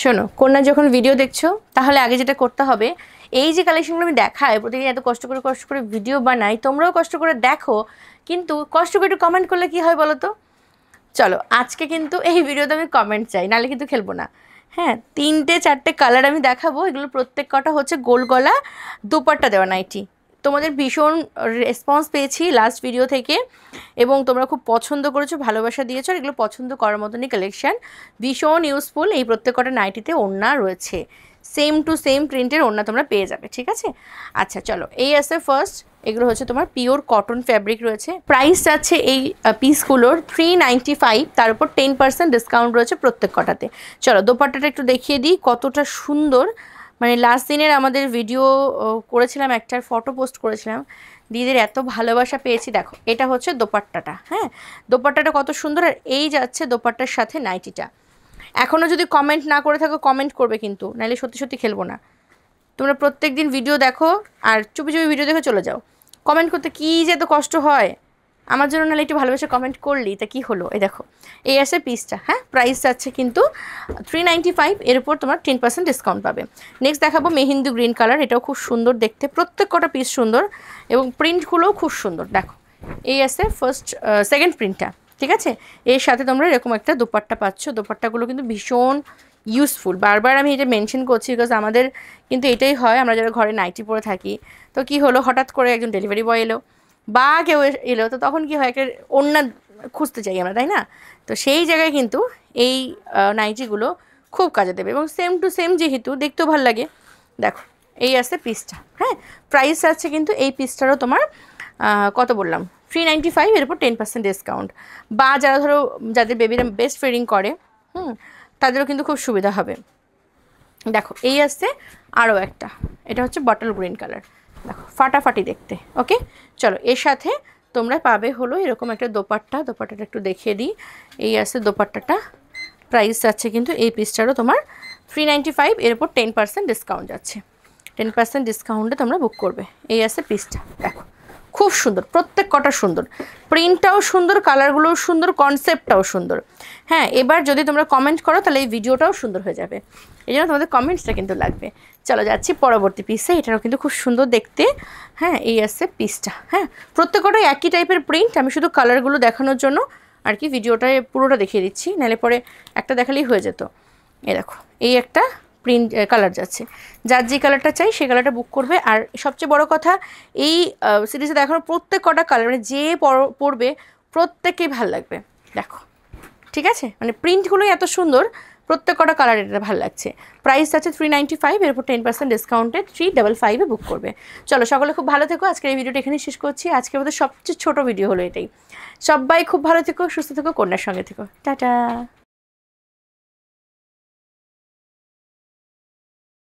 শোনো, কন্যা যখন ভিডিও দেখছো তাহলে আগে যেটা করতে হবে, এই যে কালেকশনগুলো আমি দেখাই প্রতিদিন এত কষ্ট করে ভিডিও বানাই, তোমরাও কষ্ট করে দেখো, কিন্তু কষ্ট করে একটু কমেন্ট করলে কি হয় বলো তো। চলো আজকে কিন্তু এই ভিডিওতে আমি কমেন্ট চাই, নাহলে কিন্তু খেলবো না। হ্যাঁ, 3-4টে কালার আমি দেখাবো, এগুলো প্রত্যেক কটা হচ্ছে গোল গলা দুপাট্টা দেওয়া নাইটি। তোমাদের ভীষণ রেসপন্স পেয়েছি লাস্ট ভিডিও থেকে, এবং তোমরা খুব পছন্দ করেছো, ভালোবাসা দিয়েছো। আর এগুলো পছন্দ করার মতনই কালেকশান, ভীষণ ইউজফুল। এই প্রত্যেক কটা নাইটিতে ওড়না রয়েছে, সেম টু সেম প্রিন্টের ওড়না তোমরা পেয়ে যাবে, ঠিক আছে। আচ্ছা চলো, এই আছে ফার্স্ট, এগুলো হচ্ছে তোমার পিওর কটন ফ্যাব্রিক রয়েছে। প্রাইস আছে এই পিসগুলোর 395, তার উপর 10% ডিসকাউন্ট রয়েছে প্রত্যেক কটাতে। চলো দোপাট্টাটা একটু দেখিয়ে দিই কতটা সুন্দর। মানে লাস্ট দিনের আমাদের ভিডিও করেছিলাম, একটার ফটো পোস্ট করেছিলাম, দিদিদের এত ভালোবাসা পেয়েছি। দেখো এটা হচ্ছে দোপাট্টাটা, হ্যাঁ দোপাট্টাটা কত সুন্দর। আর এই যাচ্ছে দোপাট্টার সাথে নাইটিটা। এখনও যদি কমেন্ট না করে থাকো কমেন্ট করবে কিন্তু, নাহলে সত্যি সত্যি খেলবো না। তোমরা প্রত্যেক দিন ভিডিও দেখো আর চুপি চুপি ভিডিও দেখে চলে যাও, কমেন্ট করতে কী যে এত কষ্ট হয় আমার জন্য। নাহলে একটু ভালোবেসে কমেন্ট করলি তা কী হলো। এই দেখো এই আছে পিসটা, হ্যাঁ প্রাইস আছে কিন্তু 395, এর উপর তোমার 10% ডিসকাউন্ট পাবে। নেক্সট দেখাবো মেহেন্দি গ্রিন কালার, এটাও খুব সুন্দর দেখতে, প্রত্যেক কটা পিস সুন্দর এবং প্রিন্টগুলোও খুব সুন্দর। দেখো এই আছে সেকেন্ড প্রিন্টটা, ঠিক আছে। এর সাথে তোমরা এরকম একটা দোপাট্টা পাচ্ছ। দোপাট্টাগুলো কিন্তু ভীষণ ইউজফুল, বারবার আমি এটা মেনশন করছি, বিকজ আমাদের কিন্তু এটাই হয়, আমরা যারা ঘরে নাইটি পরে থাকি, তো কি হলো হঠাৎ করে একজন ডেলিভারি বয় এলো বা কেউ এলো, তো তখন কি হয় একটা ওড়না খুঁজতে চাই আমরা, তাই না। তো সেই জায়গায় কিন্তু এই নাইটিগুলো খুব কাজে দেবে, এবং সেম টু সেম যেহেতু দেখতেও ভালো লাগে। দেখো এই আছে পিসটা, হ্যাঁ প্রাইস আছে কিন্তু এই পিসটারও তোমার কত বললাম 395, এর উপর 10% ডিসকাউন্ট। বা যারা ধরো যাদের বেবিরা বেস্ট ফিডিং করে, তাদেরও কিন্তু খুব সুবিধা হবে। দেখো এই আসছে আরও একটা, এটা হচ্ছে বটল গ্রিন কালার, দেখো ফাটাফাটি দেখতে। ওকে চলো, এর সাথে তোমরা পাবে হলো এরকম একটা দোপাট্টা। দোপাট্টাটা একটু দেখিয়ে দিই, এই আছে দোপাট্টাটা। প্রাইস আছে কিন্তু এই পিসটারও তোমার 395, এর উপর 10% ডিসকাউন্ট যাচ্ছে। 10% ডিসকাউন্টে তোমরা বুক করবে। এই আছে পিসটা, দেখো খুব সুন্দর, প্রত্যেক কটা সুন্দর, প্রিন্টটাও সুন্দর, কালারগুলোও সুন্দর, কনসেপ্টটাও সুন্দর। হ্যাঁ এবার যদি তোমরা কমেন্ট করো তাহলে এই ভিডিওটাও সুন্দর হয়ে যাবে, এই জন্য তোমাদের কমেন্টসটা কিন্তু লাগবে। চলো যাচ্ছি পরবর্তী পিসে, এটাও কিন্তু খুব সুন্দর দেখতে। হ্যাঁ এই আসছে পিসটা, হ্যাঁ প্রত্যেকটাই একই টাইপের প্রিন্ট, আমি শুধু কালারগুলো দেখানোর জন্য আর কি ভিডিওটায় পুরোটা দেখিয়ে দিচ্ছি, নাহলে পরে একটা দেখালেই হয়ে যেত। এই দেখো এই একটা প্রিন্ট কালার যাচ্ছে, যার যে কালারটা চাই সেই কালারটা বুক করবে। আর সবচেয়ে বড় কথা, এই সিরিজে দেখানো প্রত্যেক কটা কালার মানে যে পরবে প্রত্যেককেই ভালো লাগবে। দেখো ঠিক আছে, মানে প্রিন্টগুলোই এত সুন্দর, প্রত্যেক কটা কালার এটা ভালো লাগছে। প্রাইস আছে 395, এর উপর 10% ডিসকাউন্টে 355-এ বুক করবে। চলো সকলে খুব ভালো থেকো, আজকের এই ভিডিওটা এখানেই শেষ করছি। আজকের মধ্যে সবচেয়ে ছোটো ভিডিও হলো এটাই। সবাই খুব ভালো থেকো, সুস্থ থেকো, কন্যার সঙ্গে থেকো, টাটা।